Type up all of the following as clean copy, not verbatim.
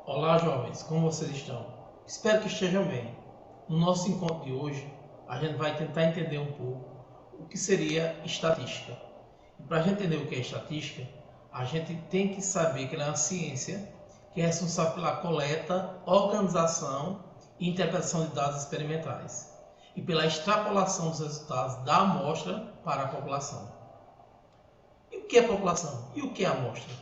Olá, jovens, como vocês estão? Espero que estejam bem. No nosso encontro de hoje, a gente vai tentar entender um pouco o que seria estatística. E para a gente entender o que é estatística, a gente tem que saber que ela é uma ciência que é responsável pela coleta, organização e interpretação de dados experimentais e pela extrapolação dos resultados da amostra para a população. E o que é população? E o que é amostra?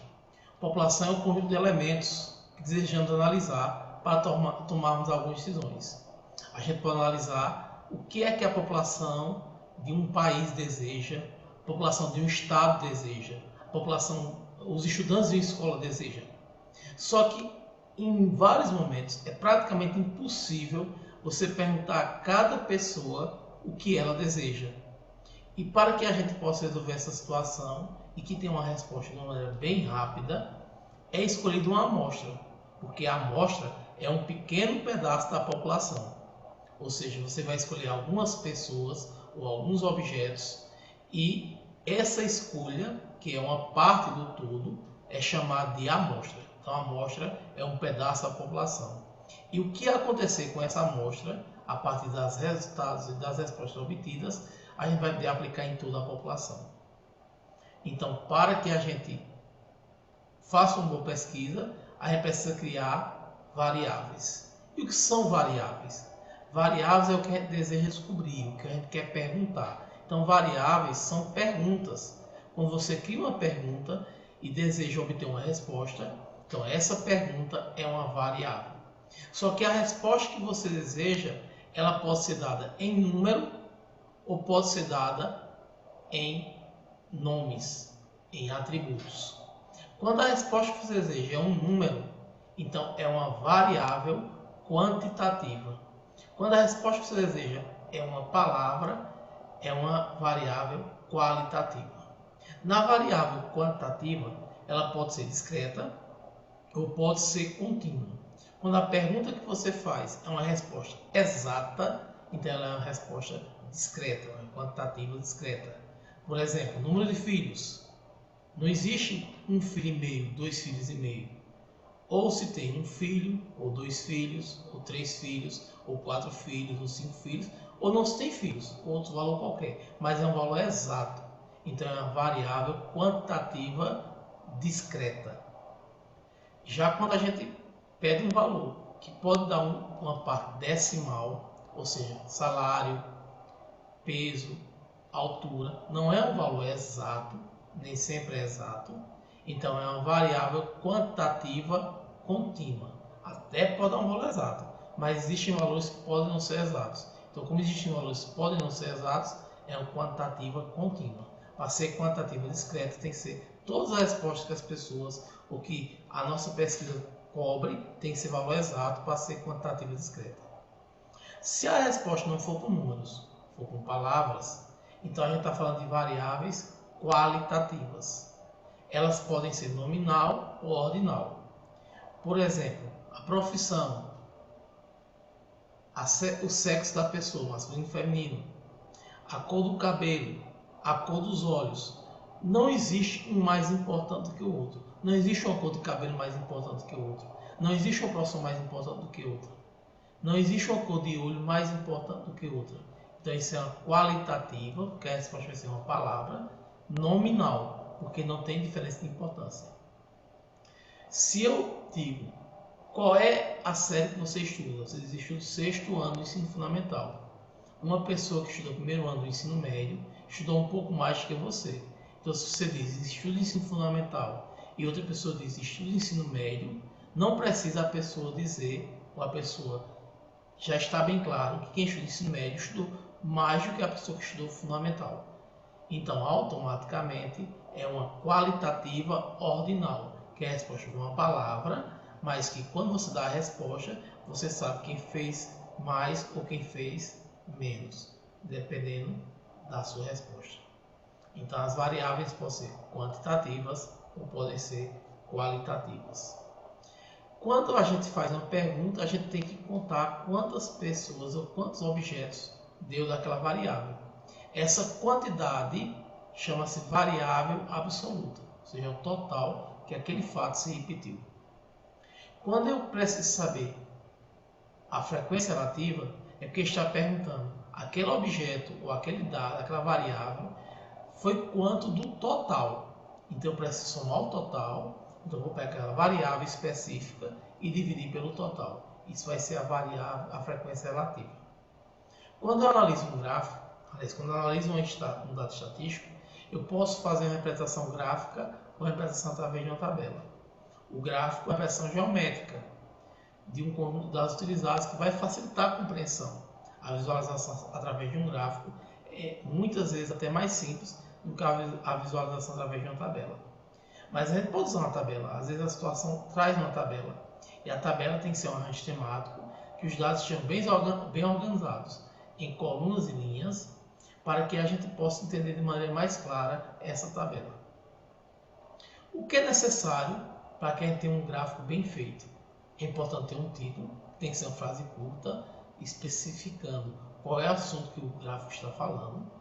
População é um conjunto de elementos que desejamos analisar para tomarmos algumas decisões. A gente pode analisar o que é que a população de um país deseja, a população de um estado deseja, a população, os estudantes de uma escola desejam. Só que em vários momentos é praticamente impossível você perguntar a cada pessoa o que ela deseja. E para que a gente possa resolver essa situação e que tenha uma resposta de uma maneira bem rápida, é escolhida uma amostra, porque a amostra é um pequeno pedaço da população. Ou seja, você vai escolher algumas pessoas ou alguns objetos e essa escolha, que é uma parte do todo, é chamada de amostra. Então, a amostra é um pedaço da população. E o que acontecer com essa amostra, a partir dos resultados e das respostas obtidas, a gente vai poder aplicar em toda a população. Então, para que a gente faça uma boa pesquisa, a gente precisa criar variáveis. E o que são variáveis? Variáveis é o que a gente deseja descobrir, o que a gente quer perguntar. Então, variáveis são perguntas. Quando você cria uma pergunta e deseja obter uma resposta, então essa pergunta é uma variável. Só que a resposta que você deseja, ela pode ser dada em número ou pode ser dada em nomes, em atributos. Quando a resposta que você deseja é um número, então é uma variável quantitativa. Quando a resposta que você deseja é uma palavra, é uma variável qualitativa. Na variável quantitativa, ela pode ser discreta ou pode ser contínua. Quando a pergunta que você faz é uma resposta exata, então ela é uma resposta discreta, uma quantitativa discreta. Por exemplo, número de filhos. Não existe um filho e meio, dois filhos e meio. Ou se tem um filho, ou dois filhos, ou três filhos, ou quatro filhos, ou cinco filhos, ou não se tem filhos, outro valor qualquer, mas é um valor exato. Então é uma variável quantitativa discreta. Já quando a gente pede um valor que pode dar uma parte decimal, ou seja, salário, peso, altura, não é um valor exato, nem sempre é exato, então é uma variável quantitativa contínua. Até pode dar um valor exato, mas existem valores que podem não ser exatos. Então, como existem valores que podem não ser exatos, é uma quantitativa contínua. Para ser quantitativa discreta, tem que ser todas as respostas que as pessoas, ou que a nossa pesquisa cobre, tem que ser valor exato para ser quantitativa discreta. Se a resposta não for com números, for com palavras, então a gente está falando de variáveis qualitativas. Elas podem ser nominal ou ordinal. Por exemplo, a profissão, o sexo da pessoa, masculino e feminino, a cor do cabelo, a cor dos olhos. Não existe um mais importante do que o outro. Não existe uma cor de cabelo mais importante do que o outro. Não existe uma profissão mais importante do que outra. Não existe uma cor de olho mais importante do que outra. Então isso é uma qualitativa, porque a resposta vai ser uma palavra, nominal, porque não tem diferença de importância. Se eu digo qual é a série que você estuda, você estuda o sexto ano do ensino fundamental. Uma pessoa que estuda o primeiro ano do ensino médio estudou um pouco mais que você. Então se você diz estudo de ensino fundamental e outra pessoa diz estudo de ensino médio, não precisa a pessoa dizer, ou a pessoa já está bem claro que quem estuda ensino médio estudou mais do que a pessoa que estudou fundamental. Então, automaticamente, é uma qualitativa ordinal, que é a resposta de uma palavra, mas que quando você dá a resposta, você sabe quem fez mais ou quem fez menos, dependendo da sua resposta. Então, as variáveis podem ser quantitativas ou podem ser qualitativas. Quando a gente faz uma pergunta, a gente tem que contar quantas pessoas ou quantos objetos deu daquela variável. Essa quantidade chama-se variável absoluta, ou seja, o total que aquele fato se repetiu. Quando eu preciso saber a frequência relativa, é porque está perguntando aquele objeto ou aquele dado, aquela variável, foi quanto do total. Então eu preciso somar o total, então eu vou pegar aquela variável específica e dividir pelo total. Isso vai ser a variável, a frequência relativa. Quando eu analiso um gráfico, quando eu analiso um dado estatístico, eu posso fazer uma representação gráfica ou representação através de uma tabela. O gráfico é uma representação geométrica de um conjunto de dados utilizados que vai facilitar a compreensão. A visualização através de um gráfico é muitas vezes até mais simples do que a visualização através de uma tabela. Mas a gente pode usar uma tabela. Às vezes a situação traz uma tabela. E a tabela tem que ser um arranjo temático, que os dados estejam bem organizados em colunas e linhas, para que a gente possa entender de maneira mais clara essa tabela. O que é necessário para que a gente tenha um gráfico bem feito? É importante ter um título, tem que ser uma frase curta, especificando qual é o assunto que o gráfico está falando,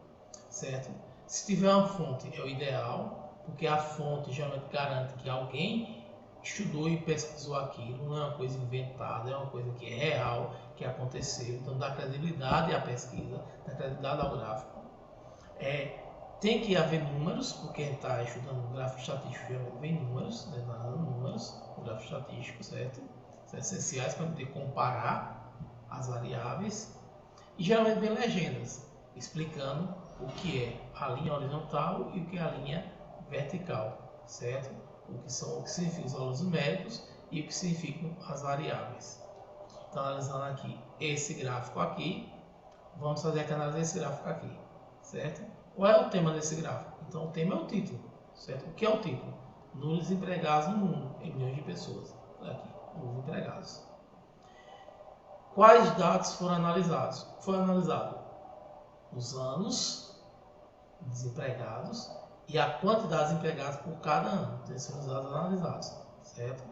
certo? Se tiver uma fonte é o ideal, porque a fonte geralmente garante que alguém estudou e pesquisou aquilo, não é uma coisa inventada, é uma coisa que é real, que aconteceu, então dá credibilidade à pesquisa, dá credibilidade ao gráfico. Tem que haver números, porque a gente está estudando um gráfico estatístico, geralmente vem números, números, um gráfico estatístico, certo? São essenciais para poder comparar as variáveis. E geralmente vem legendas, explicando o que é a linha horizontal e o que é a linha vertical, certo? O que significam os valores numéricos e o que significam as variáveis. Então, analisando aqui esse gráfico aqui, vamos fazer aqui a análise desse gráfico aqui, certo? Qual é o tema desse gráfico? Então, o tema é o título, certo? O que é o título? Número de empregados no mundo, em milhões de pessoas. Aqui, número de empregados. Quais dados foram analisados? Foi analisado os anos desempregados e a quantidade de empregados por cada ano. Esses são os dados analisados, certo?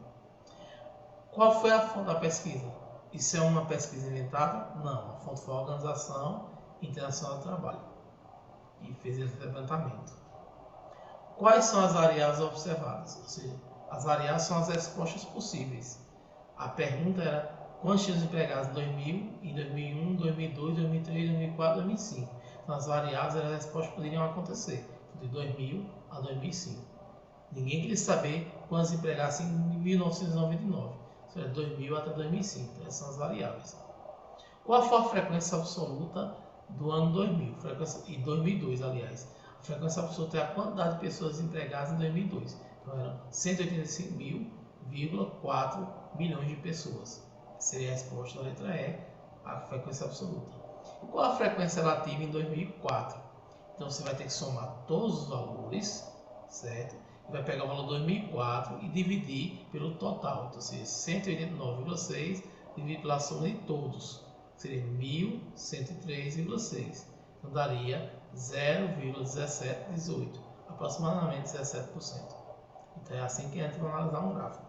Qual foi a fonte da pesquisa? Isso é uma pesquisa inventada? Não. A fonte foi a Organização Internacional do Trabalho e fez esse levantamento. Quais são as variáveis observadas? Ou seja, as variáveis são as respostas possíveis. A pergunta era quantos tinham empregados em 2000, em 2001, 2002, 2003, 2004, 2005. Então as variáveis eram as respostas que poderiam acontecer de 2000 a 2005. Ninguém queria saber quantos empregados em 1999. Isso é 2000 até 2005. Então, essas são as variáveis. Qual foi a frequência absoluta do ano 2000? E 2002, aliás. A frequência absoluta é a quantidade de pessoas empregadas em 2002. Então, eram 185.4 milhões de pessoas. Seria a resposta da letra E, a frequência absoluta. E qual a frequência relativa em 2004? Então, você vai ter que somar todos os valores, certo? E vai pegar o valor 2004 e dividir pelo total. Então, seria 189,6 dividido pela soma de todos. Seria 1.103,6. Então, daria 0,1718, aproximadamente 17%. Então, é assim que a gente vai analisar um gráfico.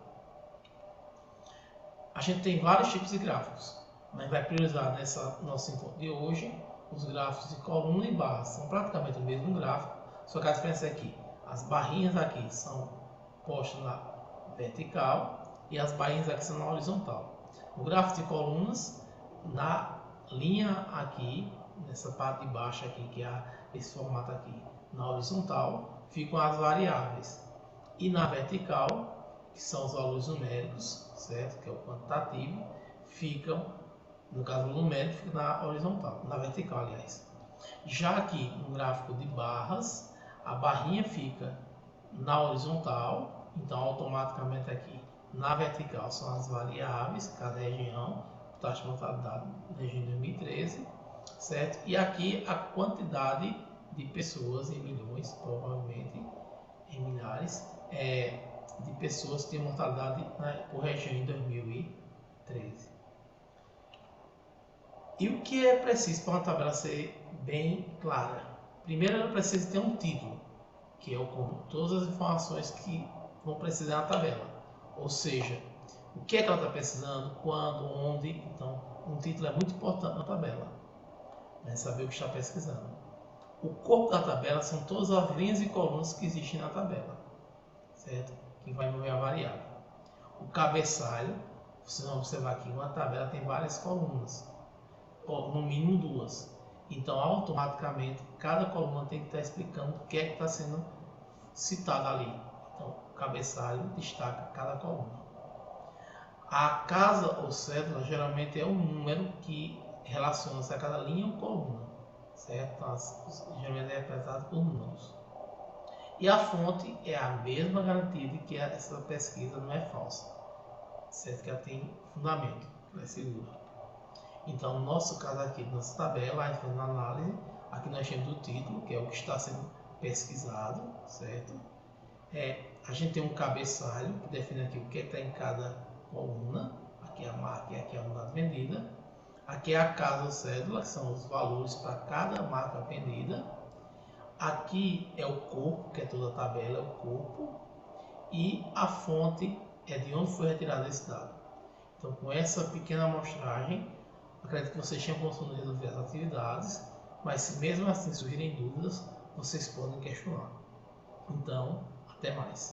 A gente tem vários tipos de gráficos, mas vai priorizar nessa nosso encontro de hoje os gráficos de coluna e barra. São praticamente o mesmo gráfico, só que a diferença é que as barrinhas aqui são postas na vertical e as barrinhas aqui são na horizontal. No gráfico de colunas, na linha aqui, nessa parte de baixo aqui, que é esse formato aqui, na horizontal, ficam as variáveis. E na vertical, que são os valores numéricos, certo? Que é o quantitativo, ficam, no caso do numérico, fica na horizontal, na vertical, aliás. Já aqui, no gráfico de barras, a barrinha fica na horizontal, então automaticamente aqui na vertical são as variáveis, cada região, taxa de mortalidade na região de 2013, certo? E aqui a quantidade de pessoas em milhões, provavelmente em milhares, de pessoas que têm mortalidade por região em 2013. E o que é preciso para uma tabela ser bem clara? Primeiro, ela precisa ter um título, que é o conjunto de todas as informações que vão precisar na tabela. Ou seja, o que é que ela está precisando, quando, onde. Então, um título é muito importante na tabela, né? Saber o que está pesquisando. O corpo da tabela são todas as linhas e colunas que existem na tabela, certo? Que vai envolver a variável. O cabeçalho, vocês vão observar aqui, uma tabela tem várias colunas, ou no mínimo duas. Então, automaticamente, cada coluna tem que estar explicando o que é que está sendo citado ali. Então, o cabeçalho destaca cada coluna. A casa ou cédula geralmente é um número que relaciona-se a cada linha ou coluna, certo? Então, geralmente é representado por números. E a fonte é a mesma garantia de que essa pesquisa não é falsa, certo? Que ela tem fundamento, ela é segura. Então, no nosso caso aqui, nossa tabela, a gente faz uma análise, aqui nós temos o título, que é o que está sendo pesquisado, certo? A gente tem um cabeçalho, que define aqui o que está em cada coluna, aqui é a marca e aqui é a unidade vendida. Aqui é a casa ou cédula, que são os valores para cada marca vendida. Aqui é o corpo, que é toda a tabela, é o corpo. E a fonte é de onde foi retirado esse dado. Então, com essa pequena amostragem, acredito que vocês tenham conseguido resolver as atividades, mas se mesmo assim surgirem dúvidas, vocês podem questionar. Então, até mais.